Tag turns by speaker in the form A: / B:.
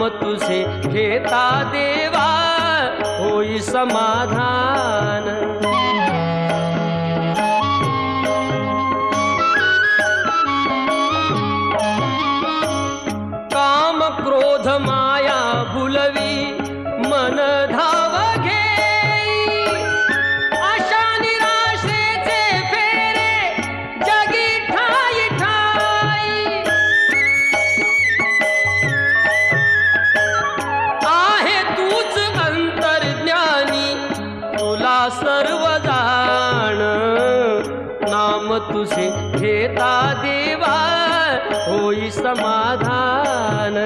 A: नाम तुझे घेता देवा होई समाधान। काम क्रोध माया भुलवी मन धाव घेई, आशा निराशेचे फेरे जगी ठाई ठाई। आहे तूच अंतर्ज्ञानी तुला सर्व जाण, नाम तुझे घेता देवा होई समाधान।